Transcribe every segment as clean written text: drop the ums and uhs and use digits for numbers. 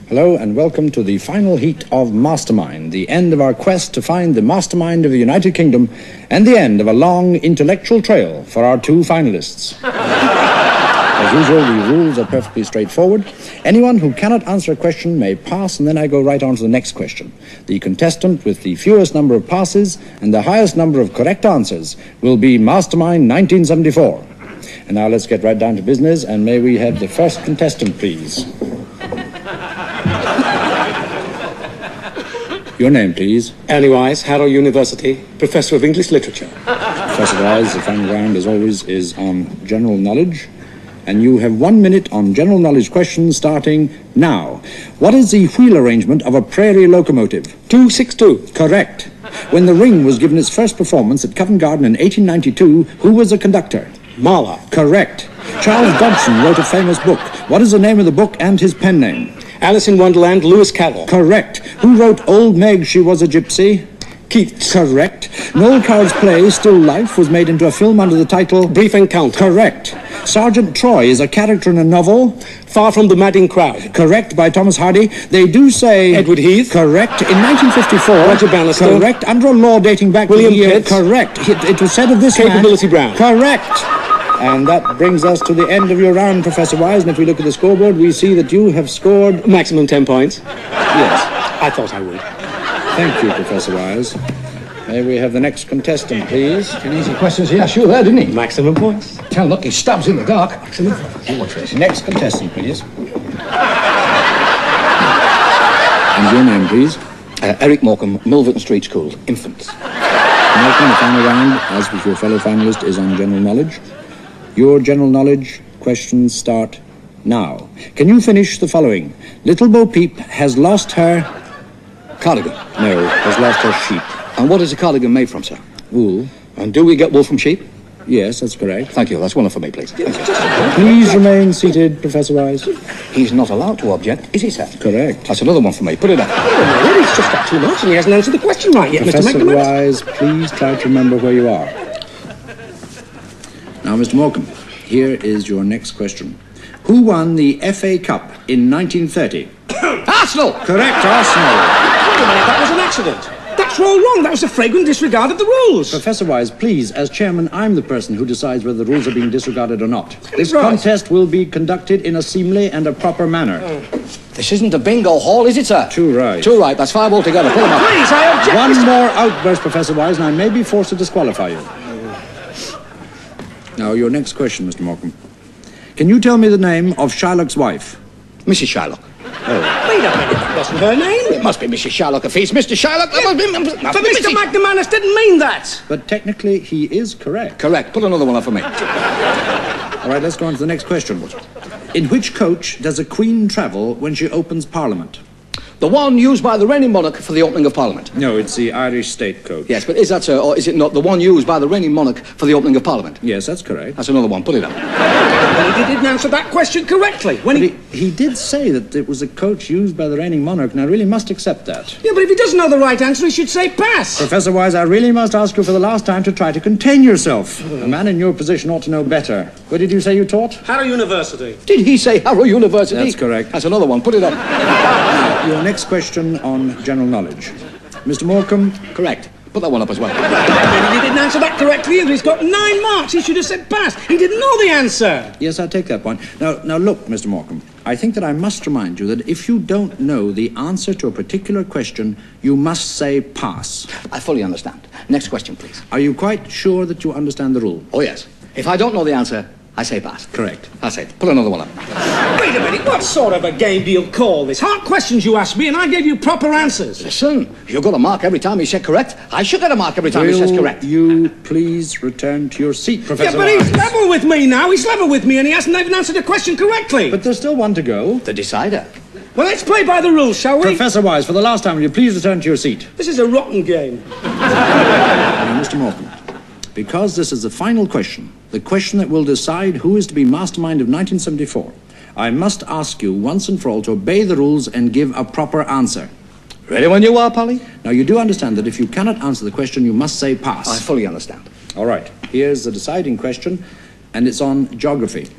Hello and welcome to the final heat of Mastermind, the end of our quest to find the mastermind of the United Kingdom and the end of a long intellectual trail for our two finalists. As usual, the rules are perfectly straightforward. Anyone who cannot answer a question may pass, and then I go right on to the next question. The contestant with the fewest number of passes and the highest number of correct answers will be Mastermind 1974. And now let's get right down to business, and may we have the first contestant, please. Your name, please. Ernie Wise, Harrow University, Professor of English Literature. Professor Wise, the final round, as always, is on general knowledge. And you have 1 minute on general knowledge questions starting now. What is the wheel arrangement of a prairie locomotive? 262. Correct. When the Ring was given its first performance at Covent Garden in 1892, who was the conductor? Mahler. Correct. Charles Dodgson wrote a famous book. What is the name of the book and his pen name? Alice in Wonderland, Lewis Carroll. Correct. Who wrote Old Meg, She Was a Gypsy? Keats. Correct. Noel Coward's play, Still Life, was made into a film under the title... Brief Encounter. Correct. Sergeant Troy is a character in a novel... Far From the Madding Crowd. Correct, by Thomas Hardy. They do say... Edward Heath. Correct. In 1954... Roger Bannister. Correct. Under a law dating back William to the year... Pitts. Correct. It was said of this Capability man... Brown. Correct. And that brings us to the end of your round, Professor Wise. And if we look at the scoreboard, we see that you have scored... Maximum 10 points. Yes. I thought I would. Thank you, Professor Wise. May we have the next contestant, please? An easy questions he asked you there, didn't he? Maximum points. Tell look, he stabs in the dark. Maximum. You watch this. Next contestant, please. And your name, please? Eric Morecambe, Milverton Street School, infants. Malcolm, the final round, as with your fellow finalist, is on general knowledge. Your general knowledge questions start now. Can you finish the following? Little Bo Peep has lost her... Cardigan. No, has lost her sheep. And what is a cardigan made from, sir? Wool. And do we get wool from sheep? Yes, that's correct. Thank you, that's one for me, please. Please remain seated, Professor Wise. He's not allowed to object, is he, sir? Correct. That's another one for me. Put it up. Really, he's just got too much and he hasn't answered the question right yet, Mr. Professor McNamara. Wise, please try to remember where you are. Now, Mr. Morecambe, here is your next question. Who won the FA Cup in 1930? Arsenal! Correct, Arsenal. Wait a minute, that was an accident. That's all wrong. That was a flagrant disregard of the rules. Professor Wise, please, as chairman, I'm the person who decides whether the rules are being disregarded or not. This right. contest will be conducted in a seemly and a proper manner. This isn't a bingo hall, is it, sir? Too right. Too right, that's 5 altogether. Pull them up. Please, I object. One more outburst, Professor Wise, and I may be forced to disqualify you. Now, your next question, Mr. Morecambe. Can you tell me the name of Shylock's wife? Mrs. Shylock. Wait a minute, that wasn't her name. It must be Mrs. Shylock. If he's Mr. Shylock, that must be... But Mr. McNamara didn't mean that. But technically, he is correct. Correct. Put another one up for me. All right, let's go on to the next question. In which coach does a queen travel when she opens Parliament? The one used by the reigning monarch for the opening of Parliament. No, it's the Irish state coach. Yes, but is that, sir, or is it not the one used by the reigning monarch for the opening of Parliament? Yes, that's correct. That's another one. Put it up. Well, he didn't answer that question correctly. When He did say that it was a coach used by the reigning monarch, and I really must accept that. Yeah, but if he doesn't know the right answer, he should say pass. Professor Wise, I really must ask you for the last time to try to contain yourself. A man in your position ought to know better. Where did you say you taught? Harrow University. Did he say Harrow University? That's correct. That's another one. Put it up. Your next question on general knowledge. Mr. Morecambe? Correct. Put that one up as well. He didn't answer that correctly either. He's got 9 marks. He should have said pass. He didn't know the answer. Yes, I take that point. Now look, Mr. Morecambe, I think that I must remind you that if you don't know the answer to a particular question, you must say pass. I fully understand. Next question, please. Are you quite sure that you understand the rule? Oh, yes. If I don't know the answer, I say pass. Correct. That's it. Put another one up. Wait a minute. What sort of a game do you call this? Hard questions you asked me, and I gave you proper answers. Listen, you got a mark every time he said correct. I should get a mark every time he says correct. Will you please return to your seat, Professor Yeah, but Wise? he's level with me now. He's level with me, and he hasn't even answered the question correctly. But there's still one to go. The decider. Well, let's play by the rules, shall we? Professor Wise, for the last time, will you please return to your seat? This is a rotten game. Now, Mr. Morecambe, because this is the final question, the question that will decide who is to be Mastermind of 1974, I must ask you once and for all to obey the rules and give a proper answer. Ready when you are, Polly? Now, you do understand that if you cannot answer the question, you must say pass. I fully understand. All right, here's the deciding question, and it's on geography.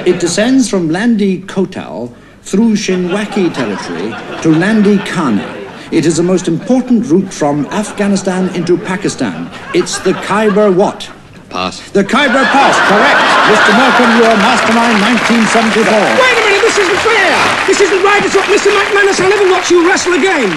It descends from Landi Kotal through Shinwaki territory to Nandi Khana. It is the most important route from Afghanistan into Pakistan. It's the Khyber what? Pass. The Khyber Pass, correct. Mr. Morecambe, you are Mastermind 1974. Wait a minute, this isn't fair! This isn't right at all. Mr. McManus, I'll never watch you wrestle again.